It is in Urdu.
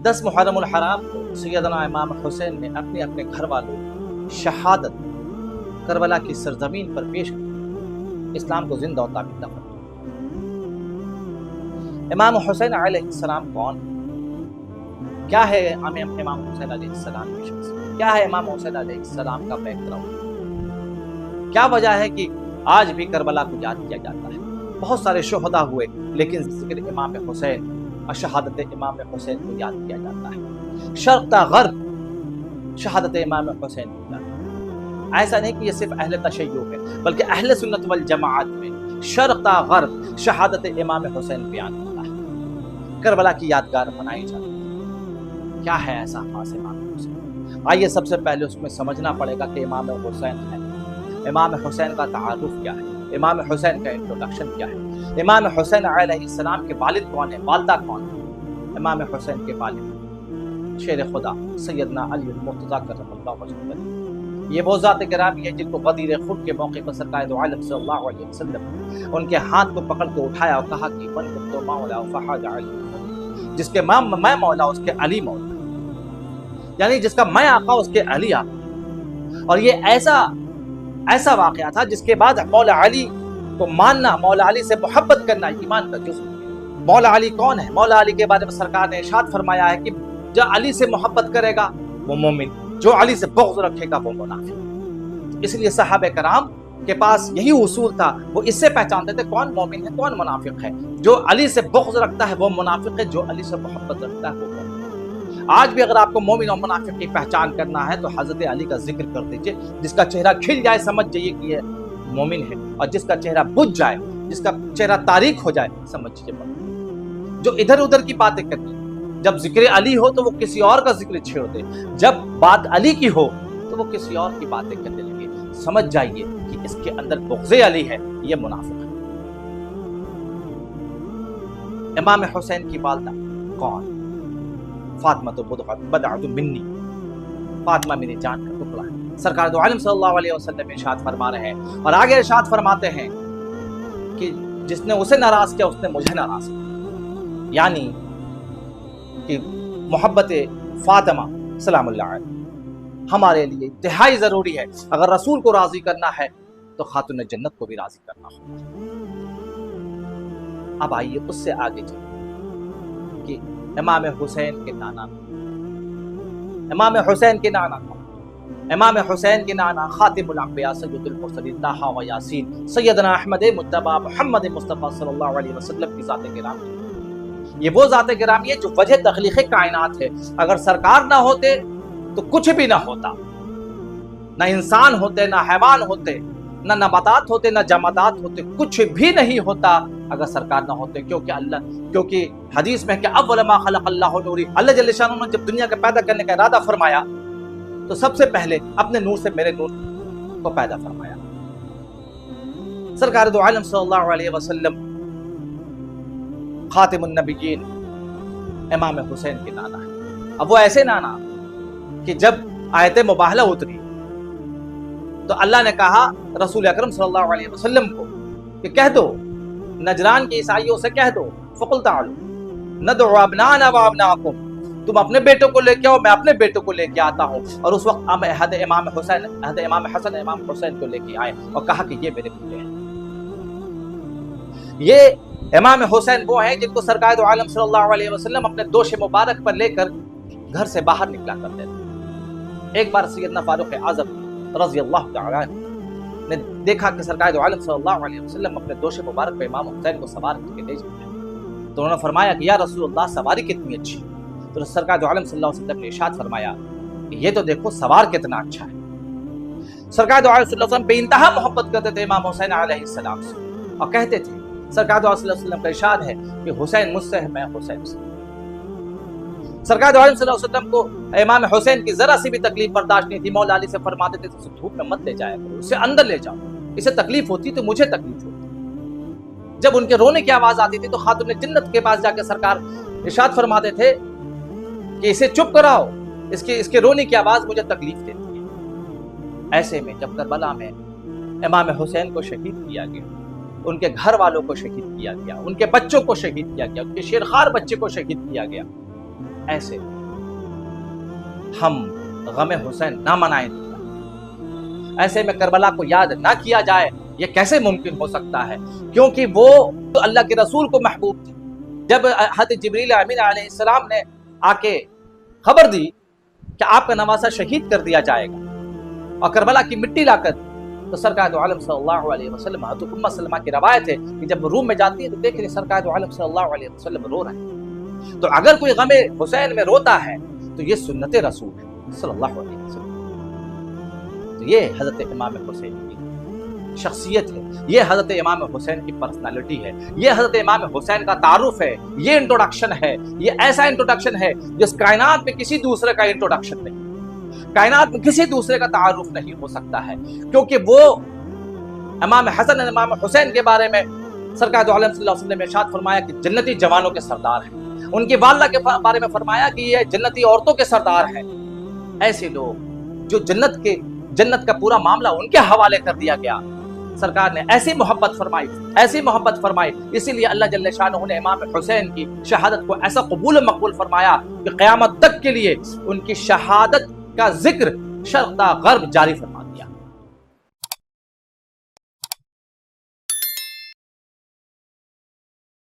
10 محرم الحرام کو سیدنا امام حسین نے اپنے اپنے گھر والوں شہادت کربلا کی سرزمین پر پیش کی، اسلام کو زندہ و ثابت کیا۔ امام حسین علیہ السلام کون؟ کیا ہے امام حسین علیہ السلام کی شخصیت؟ کیا ہے امام حسین علیہ السلام کا بیک گراؤنڈ؟ کیا وجہ ہے کہ آج بھی کربلا کو یاد کیا جاتا ہے؟ بہت سارے شہداء ہوئے لیکن ذکر امام حسین اور شہادت امام حسین کو یاد کیا جاتا ہے۔ شرق تا غرب شہادت امام حسین کو یاد ہے۔ ایسا نہیں کہ یہ صرف اہل تشیع ہے بلکہ اہل سنت والجماعت میں شرق تا غرب شہادت امام حسین بیان ہوتا ہے، کربلا کی یادگار بنائی جاتی ہے۔ کیا ہے ایسا خاص امام حسین؟ آئیے سب سے پہلے اس میں سمجھنا پڑے گا کہ امام حسین ہے، امام حسین کا تعارف کیا ہے، امام حسین کا انٹروڈکشن کیا ہے، امام حسین علیہ السلام کے والد کون ہیں، والدہ کون ہیں؟ امام حسین کے والد شیر خدا سیدنا علی المرتضیٰ کرم اللہ وجہہ، یہ وہ ذات گرامی ہے جن کو غدیر خون کے موقع پر سرکار دو عالم صلی اللہ علیہ وسلم ان کے ہاتھ کو پکڑ کے اٹھایا اور کہا کہ من کنت مولا فحاج علی، جس کے میں مولا اس کے علی مولا، یعنی جس کا میں آقا اس کے علی آقا۔ اور یہ ایسا واقعہ تھا جس کے بعد مولا علی کو ماننا، مولا علی سے محبت کرنا ایمان کا جزو ہے۔ مولا علی کون ہے؟ مولا علی کے بارے میں سرکار نے ارشاد فرمایا ہے کہ جو علی سے محبت کرے گا وہ مومن، جو علی سے بغض رکھے گا وہ منافق۔ اس لیے صحابہ کرام کے پاس یہی اصول تھا، وہ اس سے پہچانتے تھے کون مومن ہے کون منافق ہے۔ جو علی سے بغض رکھتا ہے وہ منافق ہے، جو علی سے محبت رکھتا ہے وہ مومن۔ آج بھی اگر آپ کو مومن اور منافق کی پہچان کرنا ہے تو حضرت علی کا ذکر کر دیجئے، جس کا چہرہ کھل جائے سمجھ جائیے کہ یہ مومن ہے، اور جس کا چہرہ بجھ جائے، جس کا چہرہ تاریک ہو جائے سمجھ جائیے جو ادھر ادھر کی باتیں کرتی۔ جب ذکر علی ہو تو وہ کسی اور کا ذکر چھیڑ دے، جب بات علی کی ہو تو وہ کسی اور کی باتیں کرنے لگے، سمجھ جائیے کہ اس کے اندر بغض علی ہے، یہ منافق ہے۔ امام حسین کی والدہ کون؟ فاطمہ تو بدعۃ منی، فاطمہ میری جان کا ٹکڑا ہے۔ سرکار دو عالم صلی اللہ علیہ وسلم ارشاد فرما رہے ہیں اور آگے ارشاد فرماتے ہیں کہ جس نے اسے ناراض کیا اس نے مجھے ناراض کیا، یعنی کہ محبت فاطمہ سلام اللہ علیہ ہمارے لیے انتہائی ضروری ہے۔ اگر رسول کو راضی کرنا ہے تو خاتون جنت کو بھی راضی کرنا ہوگا۔ اب آئیے اس سے آگے چلیں کہ امام حسین کے نانا، امام حسین کے نانا کون؟ امام حسین کے نانا خاتم الانبیاء سید المرسلین طٰہٰ و یاسین سیدنا احمد مجتبیٰ محمد مصطفیٰ صلی اللہ علیہ وسلم کی ذات گرامی۔ یہ وہ ذات گرامی ہے جو وجہ تخلیق کائنات ہے۔ اگر سرکار نہ ہوتے تو کچھ بھی نہ ہوتا، نہ انسان ہوتے، نہ حیوان ہوتے، نہ نباتات ہوتے، نہ جمادات ہوتے، کچھ بھی نہیں ہوتا اگر سرکار نہ ہوتے۔ کیونکہ حدیث میں کہ اول ما خلق اللہ نوری، اللہ جل شانہ نے جب دنیا کا پیدا کرنے کا ارادہ فرمایا تو سب سے پہلے اپنے نور سے میرے نور کو پیدا فرمایا۔ سرکار دو عالم صلی اللہ علیہ وسلم خاتم النبیین امام حسین کے نانا ہے۔ اب وہ ایسے نانا کہ جب آیت مباہلہ اتری تو اللہ نے کہا رسول اکرم صلی اللہ علیہ وسلم کو کہ کہہ دو نجران کے عیسائیوں سے کہہ دو فقل تعالوا ندعو ابناءنا وابناءکم، تم اپنے بیٹوں کو لے کے آؤ میں اپنے بیٹوں کو لے کے آتا ہوں۔ اور اس وقت عہد امام حسن امام حسین کو لے کے آئے اور کہا کہ یہ میرے بیٹے ہیں۔ یہ امام حسین وہ ہیں جن کو سرکار دو عالم صلی اللہ علیہ وسلم اپنے دوش مبارک پر لے کر گھر سے باہر نکلا کرتے تھے۔ ایک بار سیدنا فاروق اعظم رضی اللہ تعالیٰ عنہ نے دیکھا کہ سرکار دو عالم صلی اللہ علیہ وسلم اپنے دوش مبارک پہ امام حسین کو سوار کر کے لے جاتے ہیں، تو انہوں نے فرمایا کہ یا رسول اللہ سواری کتنی اچھی، تو سرکار دو عالم صلی اللہ علیہ وسلم نے ارشاد فرمایا کہ یہ تو دیکھو سوار کتنا اچھا ہے۔ سرکار دو عالم صلی اللہ علیہ وسلم بے انتہا محبت کرتے تھے امام حسین علیہ السلام سے، اور کہتے تھے سرکار دو عالم صلی اللہ علیہ وسلم کا ارشاد ہے کہ حسین مجھ سے ہے میں حسین سے۔ سرکار دو عالم صلی اللہ علیہ وسلم کو امام حسین کی ذرا سی بھی تکلیف برداشت نہیں تھی، مولا علی سے فرماتے تھے اسے دھوپ میں مت لے جایا کرو، اسے اندر لے جاؤ، اسے تکلیف ہوتی تو مجھے تکلیف ہوتی۔ جب ان کے رونے کی آواز آتی تھی تو خاتون جنت کے پاس جا کے سرکار ارشاد فرماتے تھے کہ اسے چپ کراؤ، اس کے رونے کی آواز مجھے تکلیف دیتی ہے۔ ایسے میں جب کربلا میں امام حسین کو شہید کیا گیا، ان کے گھر والوں کو شہید کیا گیا، ان کے بچوں کو شہید کیا گیا، ان کے شیرخوار بچے کو شہید کیا گیا، ایسے ہم غم حسین نہ منائیں، ایسے میں کربلا کو یاد نہ کیا جائے، یہ کیسے ممکن ہو سکتا ہے؟ کیونکہ وہ اللہ کے رسول کو محبوب تھے۔ جب حضرت جبریل امین علیہ السلام نے آ کے خبر دی کہ آپ کا نواسہ شہید کر دیا جائے گا اور کربلا کی مٹی لا کر، تو سرکار دو عالم صلی اللہ علیہ وسلم، حضرت ام سلمہ کی روایت ہے کہ جب روم میں جاتی ہے تو دیکھ رہے سرکار دو عالم صلی اللہ علیہ وسلم رو رہے ہیں۔ تو اگر کوئی غم حسین میں روتا ہے تو یہ سنت رسول ہے صلی اللہ علیہ وسلم۔ تو یہ حضرت امام حسین کی شخصیت ہے، یہ حضرت امام حسین کی پرسنالٹی ہے، یہ حضرت امام حسین کا تعارف ہے، یہ انٹروڈکشن ہے، یہ ایسا انٹروڈکشن ہے جس کائنات میں کسی دوسرے کا انٹروڈکشن نہیں، کائنات میں کسی دوسرے کا تعارف نہیں ہو سکتا ہے، کیونکہ وہ امام حسن اور امام حسین کے بارے میں سرکار دو عالم صلی اللہ علیہ وسلم نے ارشاد فرمایا کہ جنتی جوانوں کے سردار ہیں، ان کی والدہ کے بارے میں فرمایا کہ یہ جنتی عورتوں کے سردار ہیں۔ ایسے لوگ جو جنت کا پورا معاملہ ان کے حوالے کر دیا گیا، سرکار نے ایسی محبت فرمائی، اسی لیے اللہ جل شانہ نے امام حسین کی شہادت کو ایسا قبول و مقبول فرمایا کہ قیامت تک کے لیے ان کی شہادت کا ذکر شرق تا غرب جاری فرما دیا۔